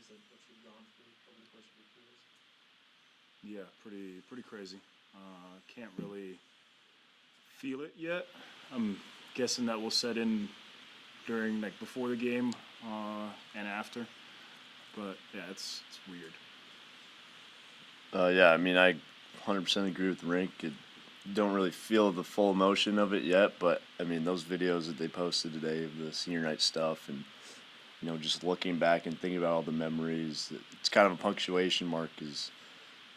is it what you've gone through over the course of your careers? Yeah, pretty crazy. Can't really feel it yet. I'm guessing that will set in during like before the game and after. But yeah, it's weird. Yeah, I mean, I 100% agree with Rink. Don't really feel the full emotion of it yet, but I mean, those videos that they posted today of the senior night stuff and, just looking back and thinking about all the memories, it's kind of a punctuation mark because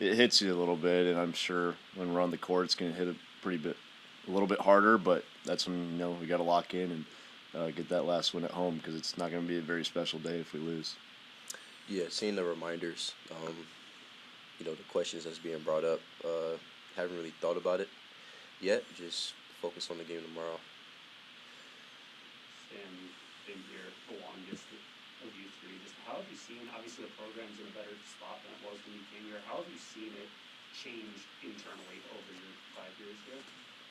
it hits you a little bit, and I'm sure when we're on the court, it's going to hit a little bit harder, but that's when, we got to lock in and get that last win at home because it's not going to be a very special day if we lose. Yeah, seeing the reminders, the questions that's being brought up, haven't really thought about it yet. Just focus on the game tomorrow. Sam, you've been here the longest of you three. Just how have you seen, obviously the program's in a better spot than it was when you came here. How have you seen it change internally over your 5 years here?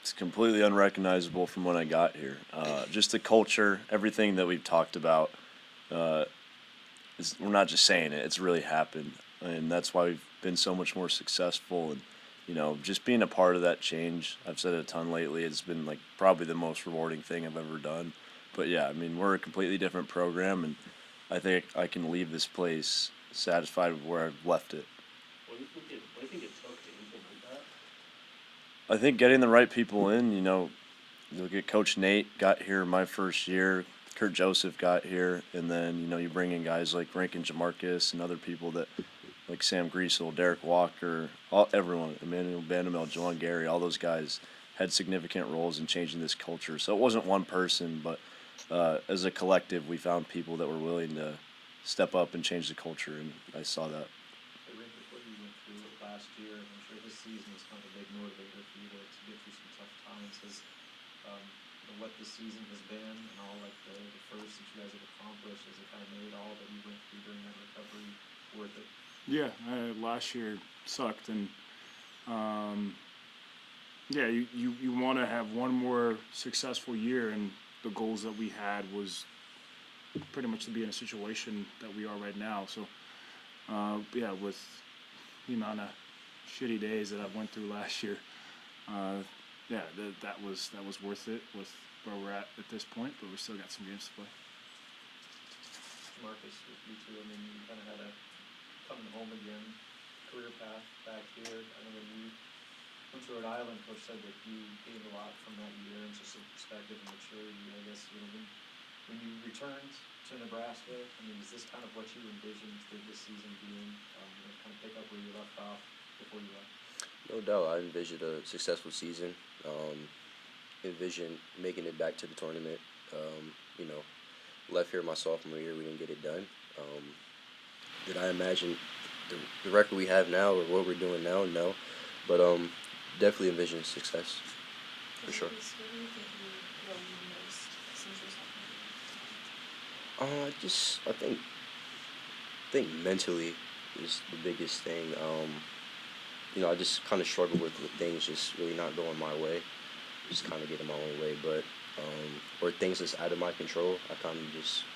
It's completely unrecognizable from when I got here. Just the culture, everything that we've talked about, we're not just saying it, it's really happened. And that's why we've been so much more successful. And, just being a part of that change, I've said it a ton lately, it's been like probably the most rewarding thing I've ever done. But yeah, I mean, we're a completely different program, and I think I can leave this place satisfied with where I've left it. What do you think it took to implement that? I think getting the right people in, look at Coach Nate got here my first year, Kurt Joseph got here, and then, you bring in guys like Rankin Jamarcus and other people that, like Sam Griesel, Derek Walker, everyone, Emmanuel Bandamel, Jawan Gary, all those guys had significant roles in changing this culture. So it wasn't one person, but as a collective, we found people that were willing to step up and change the culture, and I saw that. Hey, Rick, what you went through last year, I'm sure this season was kind of a big motivator for you to get through some tough times. What this season has been and all like the first that you guys have accomplished, has it kind of made all that you went through during that recovery worth it? Yeah, last year sucked, and yeah, you want to have one more successful year, and the goals that we had was pretty much to be in a situation that we are right now. So, yeah, with the amount of shitty days that I went through last year, yeah, that was worth it with where we're at this point. But we still got some games to play. Marcus, with you too, I mean, you kind of had a coming home again career path back here. I know when you went to Rhode Island, Coach said that you gained a lot from that year and just some perspective and maturity. I guess when you returned to Nebraska, I mean, is this kind of what you envisioned this season being? Kind of pick up where you left off before you left. No doubt, I envisioned a successful season. Envisioned making it back to the tournament. Left here my sophomore year, we didn't get it done. Did I imagine the record we have now or what we're doing now? No, but definitely envision success for sure. I think mentally is the biggest thing. I just kind of struggle with things just really not going my way, just kind of getting my own way, but or things that's out of my control.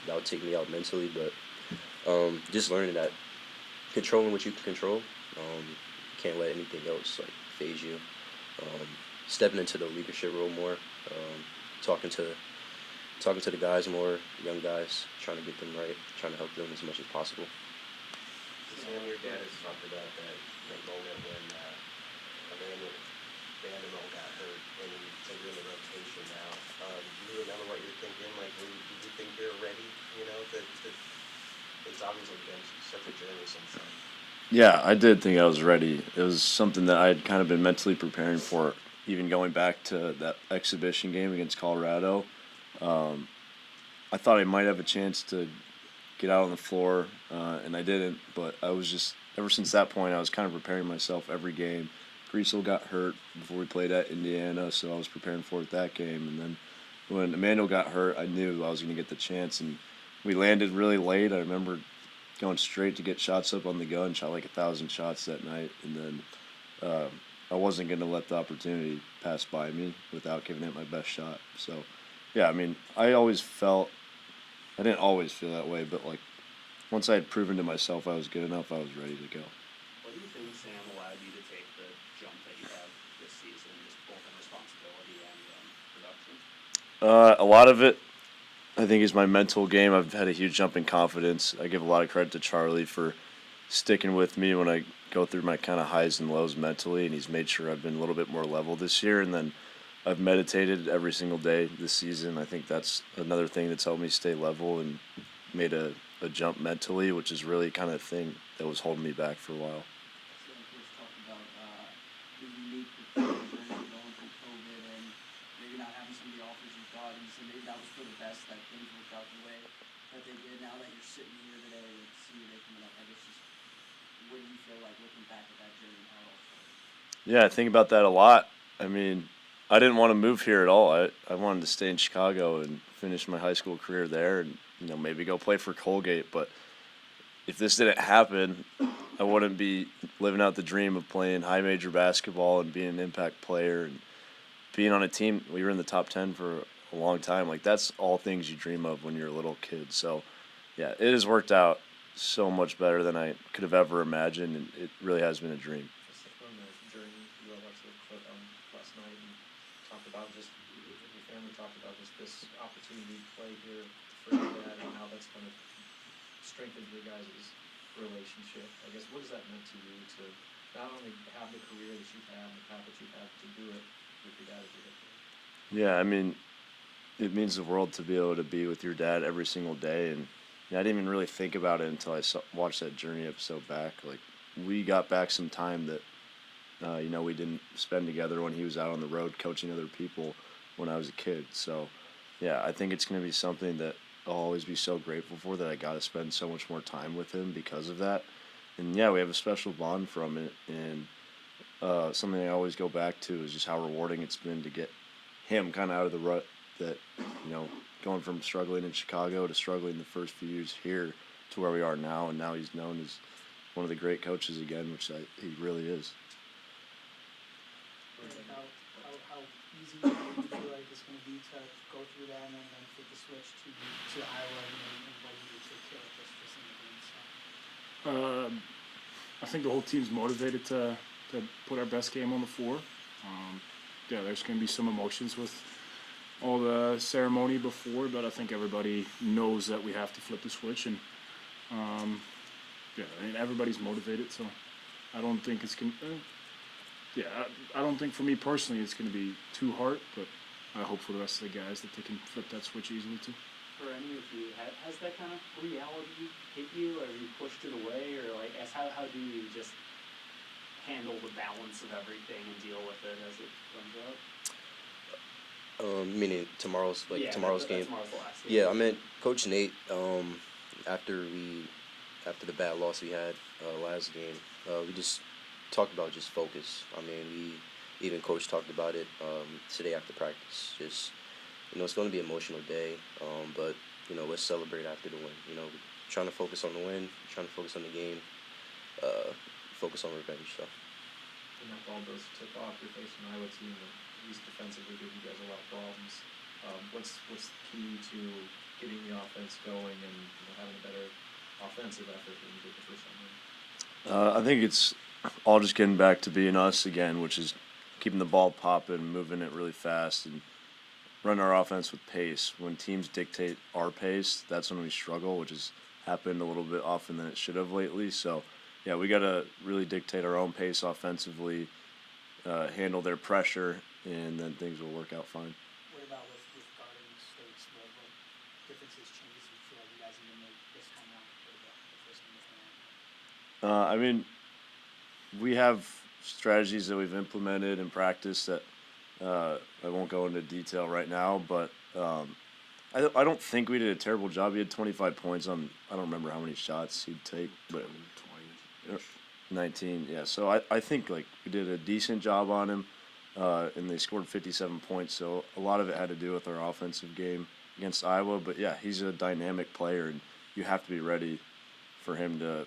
That would take me out mentally, but just learning that controlling what you can control, you can't let anything else like phase you. Stepping into the leadership role more, talking to the guys more, young guys, trying to get them right, trying to help them as much as possible. Sam, your dad has talked about that moment when Emmanuel Bandamel got hurt and you're in the rotation now. Do you remember what you're thinking? Like, did you think you're ready? It's obviously been such a journey since then. Yeah, I did think I was ready. It was something that I had kind of been mentally preparing for, even going back to that exhibition game against Colorado. I thought I might have a chance to get out on the floor, and I didn't. But I was just, ever since that point, I was kind of preparing myself every game. Griesel got hurt before we played at Indiana, so I was preparing for it that game. And then when Emmanuel got hurt, I knew I was going to get the chance. And we landed really late. I remember going straight to get shots up on the gun, shot like 1,000 shots that night. And then I wasn't going to let the opportunity pass by me without giving it my best shot. So, yeah, I mean, I didn't always feel that way, but like once I had proven to myself I was good enough, I was ready to go. What do you think, Sam, allowed you to take the jump that you have this season, just both in responsibility and production? A lot of it, I think, is my mental game. I've had a huge jump in confidence. I give a lot of credit to Charlie for sticking with me when I go through my kind of highs and lows mentally, and he's made sure I've been a little bit more level this year. And then I've meditated every single day this season. I think that's another thing that's helped me stay level and made a jump mentally, which is really kind of the thing that was holding me back for a while. So Coach talked about the unique recruiting journey going through COVID and maybe not having some of the offers you thought, and so maybe that was for the best that things worked out the way that they did. Now that you're sitting here today with senior day coming up, I guess just what do you feel like looking back at that journey and how it all started? Yeah, I think about that a lot. I mean, I didn't want to move here at all. I wanted to stay in Chicago and finish my high school career there and, maybe go play for Colgate. But if this didn't happen, I wouldn't be living out the dream of playing high major basketball and being an impact player and being on a team. We were in the top 10 for a long time. Like, that's all things you dream of when you're a little kid. So, yeah, it has worked out so much better than I could have ever imagined, and it really has been a dream. Just like on the journey, you all watched the clip last night and talked about just, your family talked about just this opportunity to play here for your dad and how that's kind of strengthened your guys' relationship. I guess, what has that meant to you to not only have the career that you've had, the path that you've had to do it with your dad as your head coach? Yeah, I mean, it means the world to be able to be with your dad every single day. And I didn't even really think about it until I watched that Journey episode back. Like, we got back some time that, we didn't spend together when he was out on the road coaching other people when I was a kid. So, yeah, I think it's going to be something that I'll always be so grateful for, that I got to spend so much more time with him because of that. And, yeah, we have a special bond from it. And something I always go back to is just how rewarding it's been to get him kind of out of the rut that, going from struggling in Chicago to struggling the first few years here to where we are now, and now he's known as one of the great coaches again, which he really is. How easy do you feel like it's going to be to go through that and then flip the switch to Iowa and what you do to kill it just in the game? I think the whole team's motivated to put our best game on the floor. There's going to be some emotions with all the ceremony before, but I think everybody knows that we have to flip the switch, and everybody's motivated. So I don't think it's going. I don't think for me personally it's going to be too hard, but I hope for the rest of the guys that they can flip that switch easily too. For any of you, has that kind of reality hit you, or have you pushed it away, or how do you just handle the balance of everything and deal with it as it comes up? Meaning tomorrow's game. Tomorrow's the last game. Yeah, I meant Coach Nate. After the bad loss we had last game, we just talked about just focus. I mean, even Coach talked about it today after practice. Just it's going to be an emotional day, but let's celebrate after the win. Trying to focus on the win, trying to focus on the game, focus on revenge. So. When that ball does tip off, you're facing an Iowa team that at least defensively give you guys a lot of problems. What's the key to getting the offense going and having a better offensive effort than you did the first time? I think it's all just getting back to being us again, which is keeping the ball popping, moving it really fast, and running our offense with pace. When teams dictate our pace, that's when we struggle, which has happened a little bit often than it should have lately. So, yeah, we got to really dictate our own pace offensively, handle their pressure, and then things will work out fine. What about with guarding mistakes? What differences, changes you feel like you guys need to make this time out for the first game? We have strategies that we've implemented in practice that I won't go into detail right now, but I don't think we did a terrible job. He had 25 points on, I don't remember how many shots he'd take, but 19, yeah. So I think we did a decent job on him, and they scored 57 points. So a lot of it had to do with our offensive game against Iowa. But yeah, he's a dynamic player, and you have to be ready for him to.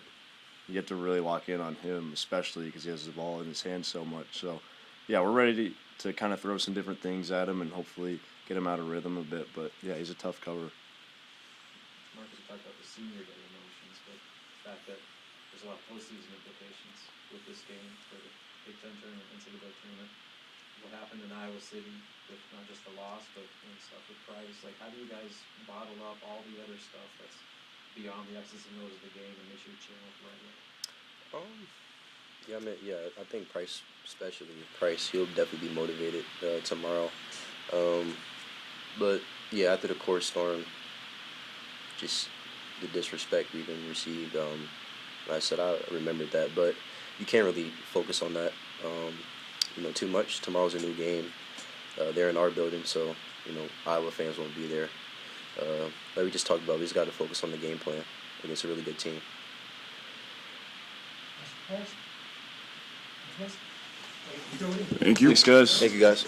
You have to really lock in on him, especially because he has the ball in his hand so much. So yeah, we're ready to kind of throw some different things at him and hopefully get him out of rhythm a bit. But yeah, he's a tough cover. Marcus talked about the senior day emotions, but fact that there's a lot of postseason implications with this game for the Big Ten tournament, NCAA tournament. What happened in Iowa City with not just the loss, but stuff with Price. Like, how do you guys bottle up all the other stuff that's beyond the X's and O's of the game and make sure you channel it the right way? I think Price, especially Price, he'll definitely be motivated tomorrow. But yeah, after the court storm, just the disrespect we even received. Like I said, I remembered that, but you can't really focus on that, too much. Tomorrow's a new game. They're in our building, so Iowa fans won't be there. Like we just talked about, we just got to focus on the game plan against a really good team. Thank you. Thanks, guys. Thank you, guys.